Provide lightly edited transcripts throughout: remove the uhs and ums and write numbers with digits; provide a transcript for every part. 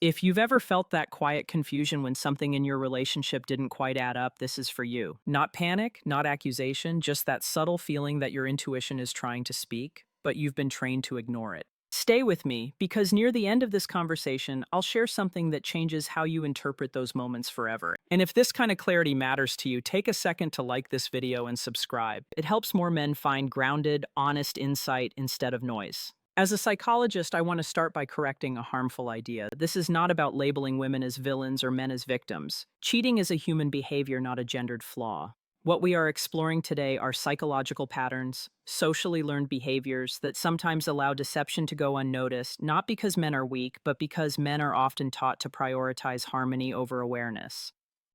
If you've ever felt that quiet confusion when something in your relationship didn't quite add up, this is for you. Not panic, not accusation, just that subtle feeling that your intuition is trying to speak, but you've been trained to ignore it. Stay with me, because near the end of this conversation, I'll share something that changes how you interpret those moments forever. And if this kind of clarity matters to you, take a second to like this video and subscribe. It helps more men find grounded, honest insight instead of noise. As a psychologist, I want to start by correcting a harmful idea. This is not about labeling women as villains or men as victims. Cheating is a human behavior, not a gendered flaw. What we are exploring today are psychological patterns, socially learned behaviors that sometimes allow deception to go unnoticed, not because men are weak, but because men are often taught to prioritize harmony over awareness.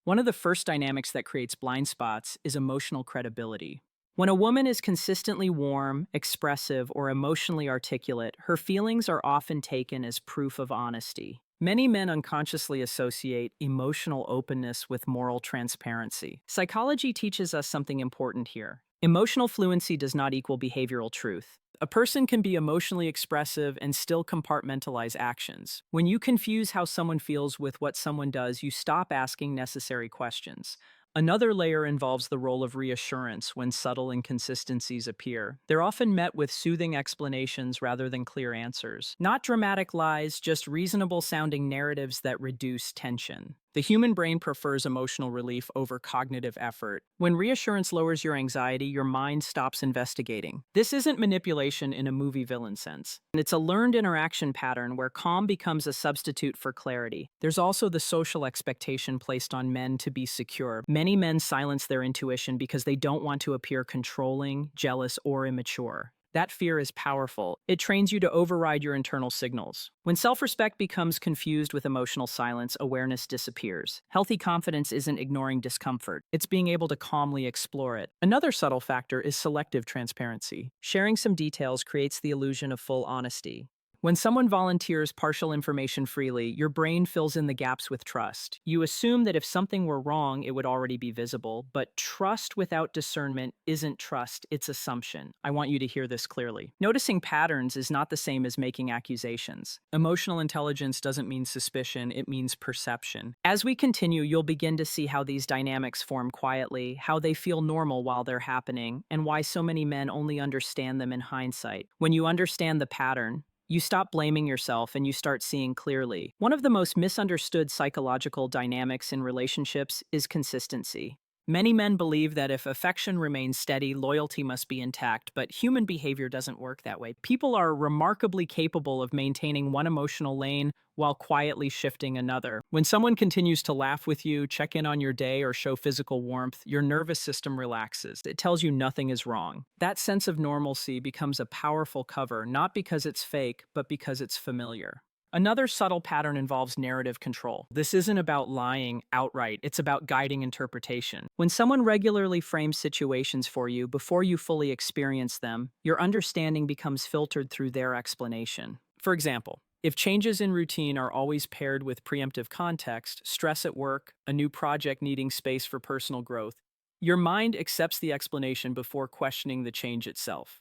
One of the first dynamics that creates blind spots is emotional credibility. When a woman is consistently warm, expressive, or emotionally articulate, her feelings are often taken as proof of honesty. Many men unconsciously associate emotional openness with moral transparency. Psychology teaches us something important here. Emotional fluency does not equal behavioral truth. A person can be emotionally expressive and still compartmentalize actions. When you confuse how someone feels with what someone does, you stop asking necessary questions. Another layer involves the role of reassurance when subtle inconsistencies appear. They're often met with soothing explanations rather than clear answers. Not dramatic lies, just reasonable-sounding narratives that reduce tension. The human brain prefers emotional relief over cognitive effort. When reassurance lowers your anxiety, your mind stops investigating. This isn't manipulation in a movie villain sense. And it's a learned interaction pattern where calm becomes a substitute for clarity. There's also the social expectation placed on men to be secure. Many men silence their intuition because they don't want to appear controlling, jealous, or immature. That fear is powerful. It trains you to override your internal signals. When self-respect becomes confused with emotional silence, awareness disappears. Healthy confidence isn't ignoring discomfort. It's being able to calmly explore it. Another subtle factor is selective transparency. Sharing some details creates the illusion of full honesty. When someone volunteers partial information freely, your brain fills in the gaps with trust. You assume that if something were wrong, it would already be visible, but trust without discernment isn't trust, it's assumption. I want you to hear this clearly. Noticing patterns is not the same as making accusations. Emotional intelligence doesn't mean suspicion, it means perception. As we continue, you'll begin to see how these dynamics form quietly, how they feel normal while they're happening, and why so many men only understand them in hindsight. When you understand the pattern, you stop blaming yourself and you start seeing clearly. One of the most misunderstood psychological dynamics in relationships is consistency. Many men believe that if affection remains steady, loyalty must be intact, but human behavior doesn't work that way. People are remarkably capable of maintaining one emotional lane while quietly shifting another. When someone continues to laugh with you, check in on your day, or show physical warmth, your nervous system relaxes. It tells you nothing is wrong. That sense of normalcy becomes a powerful cover, not because it's fake, but because it's familiar. Another subtle pattern involves narrative control. This isn't about lying outright, it's about guiding interpretation. When someone regularly frames situations for you before you fully experience them, your understanding becomes filtered through their explanation. For example, if changes in routine are always paired with preemptive context, stress at work, a new project needing space for personal growth, your mind accepts the explanation before questioning the change itself.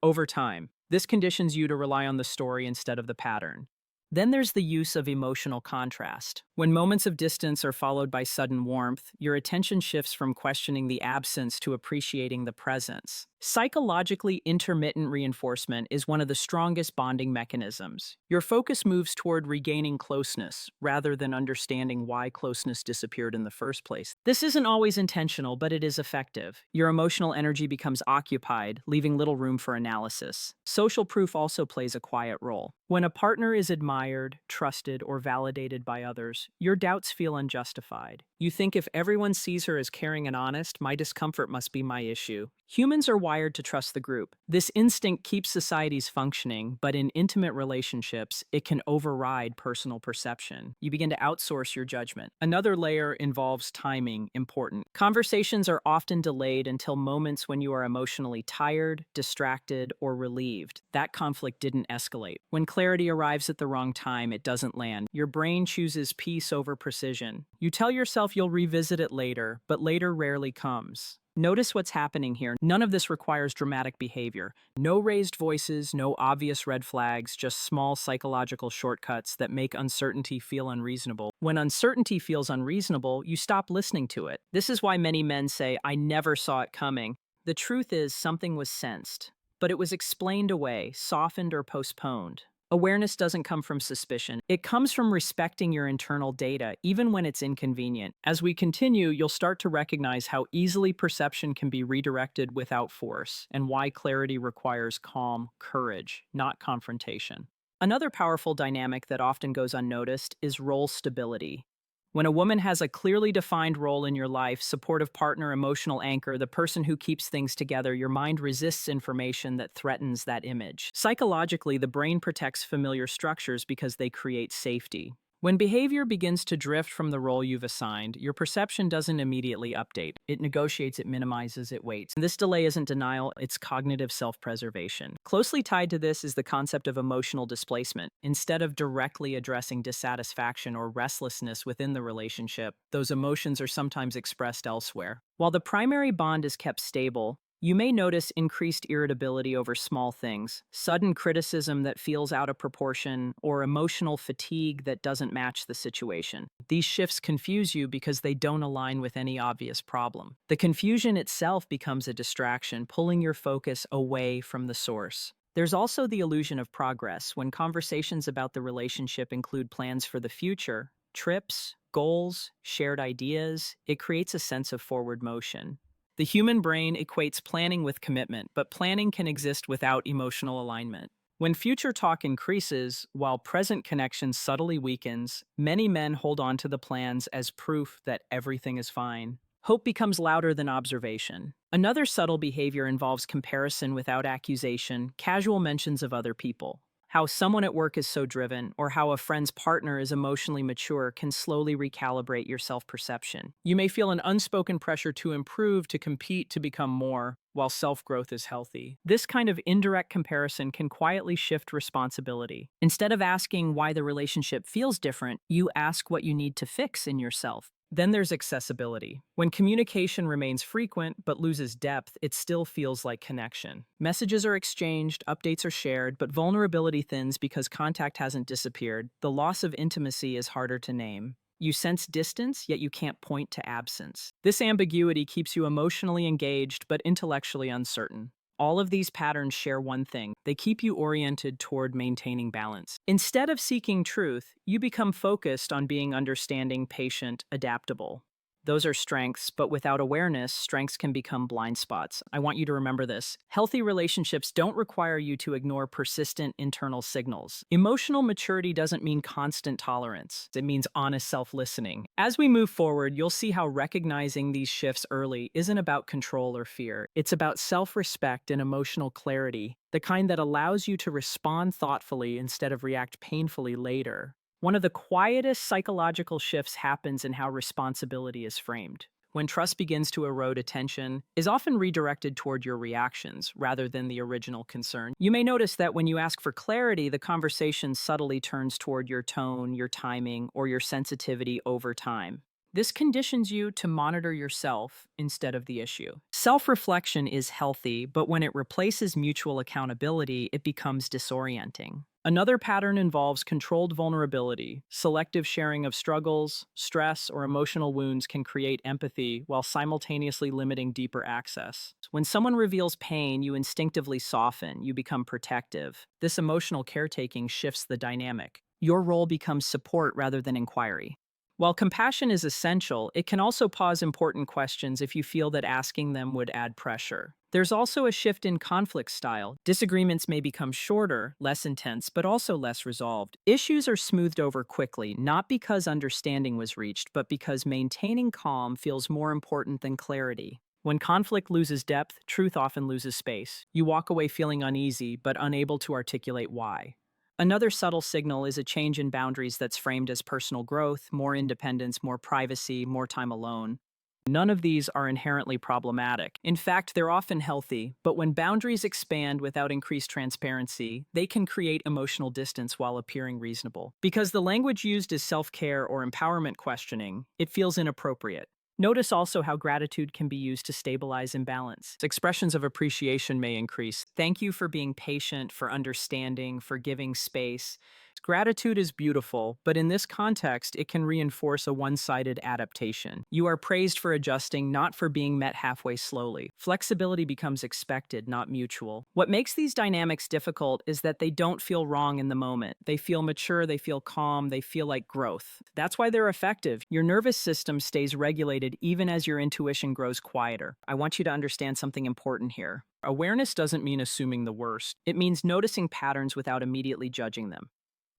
Over time, this conditions you to rely on the story instead of the pattern. Then there's the use of emotional contrast. When moments of distance are followed by sudden warmth, your attention shifts from questioning the absence to appreciating the presence. Psychologically, intermittent reinforcement is one of the strongest bonding mechanisms. Your focus moves toward regaining closeness, rather than understanding why closeness disappeared in the first place. This isn't always intentional, but it is effective. Your emotional energy becomes occupied, leaving little room for analysis. Social proof also plays a quiet role. When a partner is admired, trusted, or validated by others, your doubts feel unjustified. You think, if everyone sees her as caring and honest, my discomfort must be my issue. Humans are wired to trust the group. This instinct keeps societies functioning, but in intimate relationships, it can override personal perception. You begin to outsource your judgment. Another layer involves timing, important. Conversations are often delayed until moments when you are emotionally tired, distracted, or relieved. That conflict didn't escalate. When clarity arrives at the wrong time, it doesn't land. Your brain chooses peace over precision. You tell yourself you'll revisit it later, but later rarely comes. Notice what's happening here. None of this requires dramatic behavior. No raised voices, no obvious red flags, just small psychological shortcuts that make uncertainty feel unreasonable. When uncertainty feels unreasonable, you stop listening to it. This is why many men say, "I never saw it coming." The truth is, something was sensed, but it was explained away, softened, or postponed. Awareness doesn't come from suspicion. It comes from respecting your internal data, even when it's inconvenient. As we continue, you'll start to recognize how easily perception can be redirected without force, and why clarity requires calm, courage, not confrontation. Another powerful dynamic that often goes unnoticed is role stability. When a woman has a clearly defined role in your life, supportive partner, emotional anchor, the person who keeps things together, your mind resists information that threatens that image. Psychologically, the brain protects familiar structures because they create safety. When behavior begins to drift from the role you've assigned, your perception doesn't immediately update. It negotiates, it minimizes, it waits. And this delay isn't denial, it's cognitive self-preservation. Closely tied to this is the concept of emotional displacement. Instead of directly addressing dissatisfaction or restlessness within the relationship, those emotions are sometimes expressed elsewhere. While the primary bond is kept stable, you may notice increased irritability over small things, sudden criticism that feels out of proportion, or emotional fatigue that doesn't match the situation. These shifts confuse you because they don't align with any obvious problem. The confusion itself becomes a distraction, pulling your focus away from the source. There's also the illusion of progress. When conversations about the relationship include plans for the future, trips, goals, shared ideas, it creates a sense of forward motion. The human brain equates planning with commitment, but planning can exist without emotional alignment. When future talk increases, while present connection subtly weakens, many men hold on to the plans as proof that everything is fine. Hope becomes louder than observation. Another subtle behavior involves comparison without accusation, casual mentions of other people. How someone at work is so driven, or how a friend's partner is emotionally mature, can slowly recalibrate your self-perception. You may feel an unspoken pressure to improve, to compete, to become more, while self-growth is healthy. This kind of indirect comparison can quietly shift responsibility. Instead of asking why the relationship feels different, you ask what you need to fix in yourself. Then there's accessibility. When communication remains frequent but loses depth, it still feels like connection. Messages are exchanged, updates are shared, but vulnerability thins because contact hasn't disappeared. The loss of intimacy is harder to name. You sense distance, yet you can't point to absence. This ambiguity keeps you emotionally engaged but intellectually uncertain. All of these patterns share one thing: they keep you oriented toward maintaining balance. Instead of seeking truth, you become focused on being understanding, patient, adaptable. Those are strengths, but without awareness, strengths can become blind spots. I want you to remember this. Healthy relationships don't require you to ignore persistent internal signals. Emotional maturity doesn't mean constant tolerance. It means honest self-listening. As we move forward, you'll see how recognizing these shifts early isn't about control or fear. It's about self-respect and emotional clarity, the kind that allows you to respond thoughtfully instead of react painfully later. One of the quietest psychological shifts happens in how responsibility is framed. When trust begins to erode, attention is often redirected toward your reactions rather than the original concern. You may notice that when you ask for clarity, the conversation subtly turns toward your tone, your timing, or your sensitivity over time. This conditions you to monitor yourself instead of the issue. Self-reflection is healthy, but when it replaces mutual accountability, it becomes disorienting. Another pattern involves controlled vulnerability. Selective sharing of struggles, stress, or emotional wounds can create empathy while simultaneously limiting deeper access. When someone reveals pain, you instinctively soften, you become protective. This emotional caretaking shifts the dynamic. Your role becomes support rather than inquiry. While compassion is essential, it can also pose important questions if you feel that asking them would add pressure. There's also a shift in conflict style. Disagreements may become shorter, less intense, but also less resolved. Issues are smoothed over quickly, not because understanding was reached, but because maintaining calm feels more important than clarity. When conflict loses depth, truth often loses space. You walk away feeling uneasy, but unable to articulate why. Another subtle signal is a change in boundaries that's framed as personal growth, more independence, more privacy, more time alone. None of these are inherently problematic. In fact, they're often healthy, but when boundaries expand without increased transparency, they can create emotional distance while appearing reasonable. Because the language used is self-care or empowerment questioning, it feels inappropriate. Notice also how gratitude can be used to stabilize imbalance. Expressions of appreciation may increase. Thank you for being patient, for understanding, for giving space. Gratitude is beautiful, but in this context, it can reinforce a one-sided adaptation. You are praised for adjusting, not for being met halfway slowly. Flexibility becomes expected, not mutual. What makes these dynamics difficult is that they don't feel wrong in the moment. They feel mature, they feel calm, they feel like growth. That's why they're effective. Your nervous system stays regulated even as your intuition grows quieter. I want you to understand something important here. Awareness doesn't mean assuming the worst. It means noticing patterns without immediately judging them.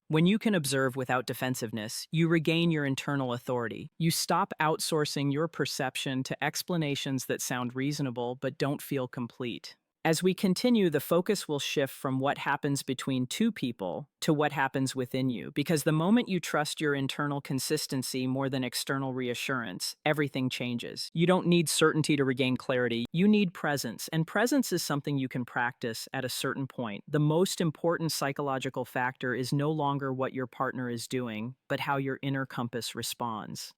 When you can observe without defensiveness, you regain your internal authority. You stop outsourcing your perception to explanations that sound reasonable but don't feel complete. As we continue, the focus will shift from what happens between two people to what happens within you, because the moment you trust your internal consistency more than external reassurance, everything changes. You don't need certainty to regain clarity, you need presence, and presence is something you can practice at a certain point. The most important psychological factor is no longer what your partner is doing, but how your inner compass responds.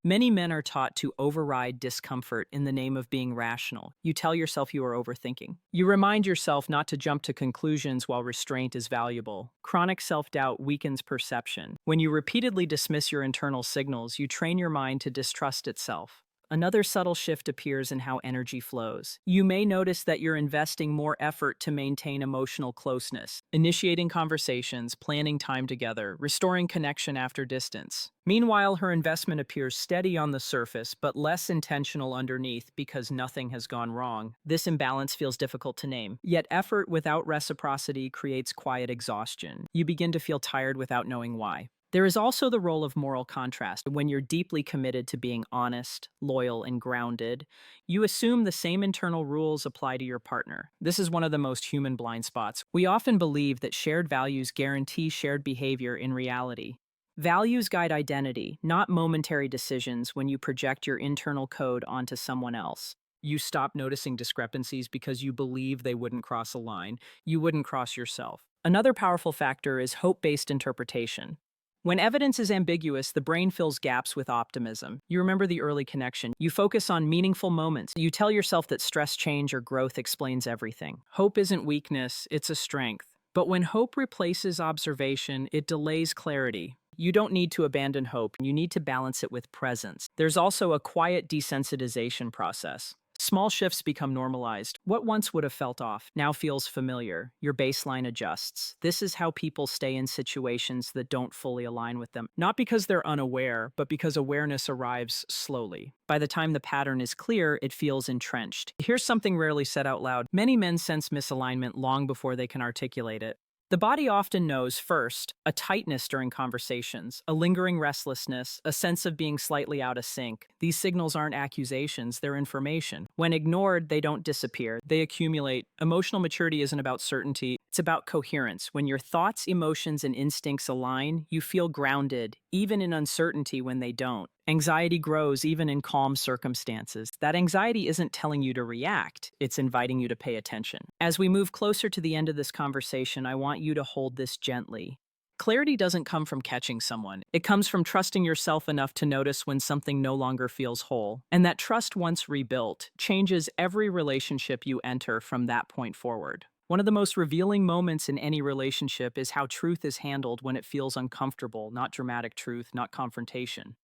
Many men are taught to override discomfort in the name of being rational. You tell yourself you are overthinking. You remind yourself not to jump to conclusions while restraint is valuable. Chronic self-doubt weakens perception. When you repeatedly dismiss your internal signals, you train your mind to distrust itself. Another subtle shift appears in how energy flows. You may notice that you're investing more effort to maintain emotional closeness, initiating conversations, planning time together, restoring connection after distance. Meanwhile, her investment appears steady on the surface, but less intentional underneath because nothing has gone wrong. This imbalance feels difficult to name. Yet effort without reciprocity creates quiet exhaustion. You begin to feel tired without knowing why. There is also the role of moral contrast. When you're deeply committed to being honest, loyal, and grounded, you assume the same internal rules apply to your partner. This is one of the most human blind spots. We often believe that shared values guarantee shared behavior in reality. Values guide identity, not momentary decisions when you project your internal code onto someone else. You stop noticing discrepancies because you believe they wouldn't cross a line. You wouldn't cross yourself. Another powerful factor is hope-based interpretation. When evidence is ambiguous, the brain fills gaps with optimism. You remember the early connection. You focus on meaningful moments. You tell yourself that stress, change, or growth explains everything. Hope isn't weakness, it's a strength. But when hope replaces observation, it delays clarity. You don't need to abandon hope, you need to balance it with presence. There's also a quiet desensitization process. Small shifts become normalized. What once would have felt off now feels familiar. Your baseline adjusts. This is how people stay in situations that don't fully align with them. Not because they're unaware, but because awareness arrives slowly. By the time the pattern is clear, it feels entrenched. Here's something rarely said out loud. Many men sense misalignment long before they can articulate it. The body often knows first a tightness during conversations, a lingering restlessness, a sense of being slightly out of sync. These signals aren't accusations, they're information. When ignored, they don't disappear, they accumulate. Emotional maturity isn't about certainty, it's about coherence. When your thoughts, emotions, and instincts align, you feel grounded, even in uncertainty when they don't. Anxiety grows even in calm circumstances. That anxiety isn't telling you to react, it's inviting you to pay attention. As we move closer to the end of this conversation, I want you to hold this gently. Clarity doesn't come from catching someone. It comes from trusting yourself enough to notice when something no longer feels whole. And that trust, once rebuilt, changes every relationship you enter from that point forward. One of the most revealing moments in any relationship is how truth is handled when it feels uncomfortable, not dramatic truth, not confrontation,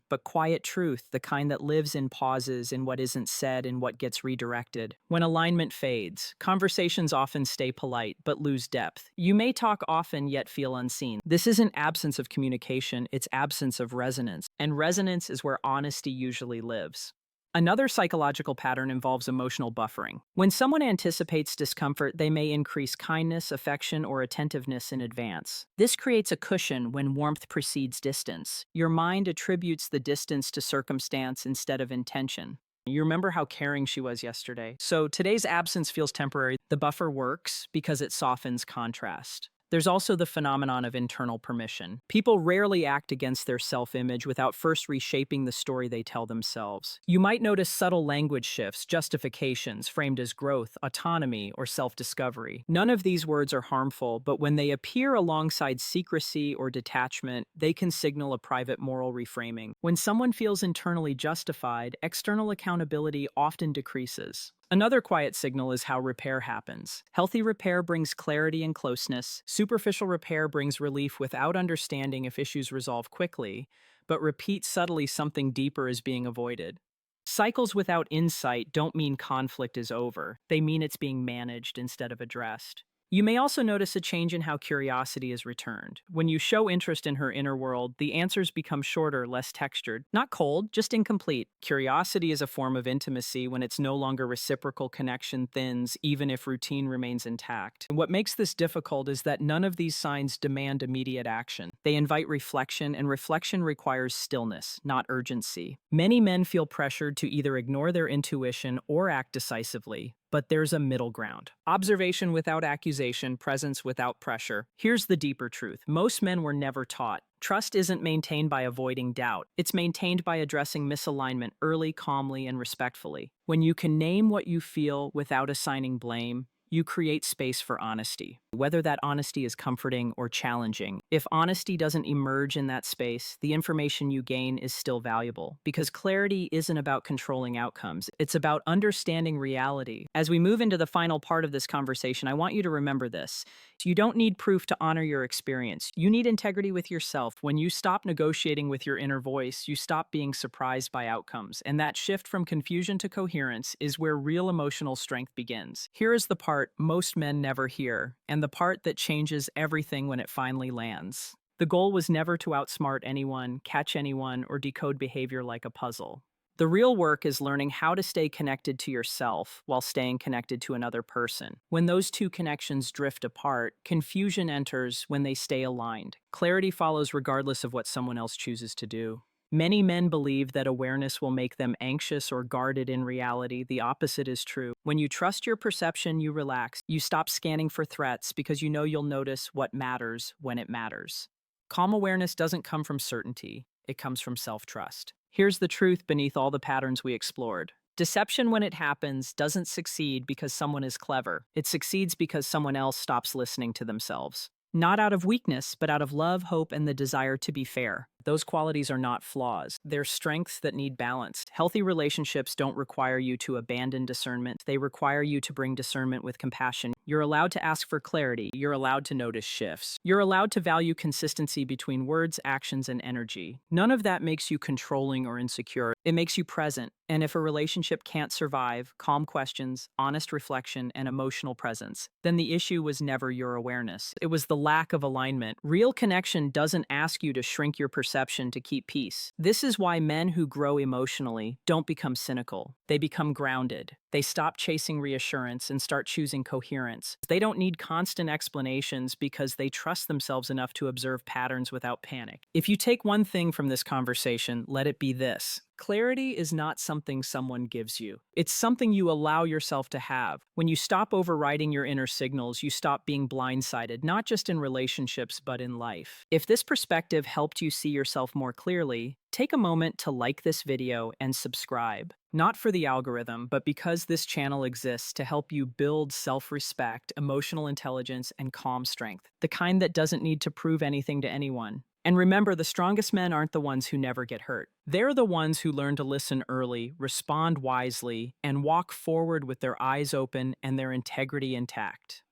but quiet truth, the kind that lives in pauses, in what isn't said, in what gets redirected. When alignment fades, conversations often stay polite, but lose depth. You may talk often, yet feel unseen. This isn't absence of communication, it's absence of resonance. And resonance is where honesty usually lives. Another psychological pattern involves emotional buffering. When someone anticipates discomfort, they may increase kindness, affection, or attentiveness in advance. This creates a cushion when warmth precedes distance. Your mind attributes the distance to circumstance instead of intention. You remember how caring she was yesterday. So today's absence feels temporary. The buffer works because it softens contrast. There's also the phenomenon of internal permission. People rarely act against their self-image without first reshaping the story they tell themselves. You might notice subtle language shifts, justifications framed as growth, autonomy, or self-discovery. None of these words are harmful, but when they appear alongside secrecy or detachment, they can signal a private moral reframing. When someone feels internally justified, external accountability often decreases. Another quiet signal is how repair happens. Healthy repair brings clarity and closeness. Superficial repair brings relief without understanding if issues resolve quickly, but repeats subtly something deeper is being avoided. Cycles without insight don't mean conflict is over. They mean it's being managed instead of addressed. You may also notice a change in how curiosity is returned. When you show interest in her inner world, the answers become shorter, less textured. Not cold, just incomplete. Curiosity is a form of intimacy when it's no longer reciprocal, connection thins, even if routine remains intact. And what makes this difficult is that none of these signs demand immediate action. They invite reflection, and reflection requires stillness, not urgency. Many men feel pressured to either ignore their intuition or act decisively, but there's a middle ground. Observation without accusation, presence without pressure. Here's the deeper truth. Most men were never taught. Trust isn't maintained by avoiding doubt. It's maintained by addressing misalignment early, calmly, and respectfully. When you can name what you feel without assigning blame, you create space for honesty, whether that honesty is comforting or challenging. If honesty doesn't emerge in that space, the information you gain is still valuable, because clarity isn't about controlling outcomes. It's about understanding reality. As we move into the final part of this conversation, I want you to remember this. You don't need proof to honor your experience. You need integrity with yourself. When you stop negotiating with your inner voice, you stop being surprised by outcomes. And that shift from confusion to coherence is where real emotional strength begins. Here is the part most men never hear, and the part that changes everything when it finally lands. The goal was never to outsmart anyone, catch anyone, or decode behavior like a puzzle. The real work is learning how to stay connected to yourself while staying connected to another person. When those two connections drift apart, confusion enters when they stay aligned. Clarity follows regardless of what someone else chooses to do. Many men believe that awareness will make them anxious or guarded. In reality, the opposite is true. When you trust your perception, you relax. You stop scanning for threats because you know you'll notice what matters when it matters. Calm awareness doesn't come from certainty. It comes from self-trust. Here's the truth beneath all the patterns we explored. Deception, when it happens, doesn't succeed because someone is clever. It succeeds because someone else stops listening to themselves. Not out of weakness, but out of love, hope, and the desire to be fair. Those qualities are not flaws. They're strengths that need balance. Healthy relationships don't require you to abandon discernment. They require you to bring discernment with compassion. You're allowed to ask for clarity. You're allowed to notice shifts. You're allowed to value consistency between words, actions, and energy. None of that makes you controlling or insecure. It makes you present. And if a relationship can't survive calm questions, honest reflection, and emotional presence, then the issue was never your awareness. It was the lack of alignment. Real connection doesn't ask you to shrink your perception to keep peace. This is why men who grow emotionally don't become cynical. They become grounded. They stop chasing reassurance and start choosing coherence. They don't need constant explanations because they trust themselves enough to observe patterns without panic. If you take one thing from this conversation, let it be this. Clarity is not something someone gives you. It's something you allow yourself to have. When you stop overriding your inner signals, you stop being blindsided, not just in relationships, but in life. If this perspective helped you see yourself more clearly, take a moment to like this video and subscribe. Not for the algorithm, but because this channel exists to help you build self-respect, emotional intelligence, and calm strength. The kind that doesn't need to prove anything to anyone. And remember, the strongest men aren't the ones who never get hurt. They're the ones who learn to listen early, respond wisely, and walk forward with their eyes open and their integrity intact.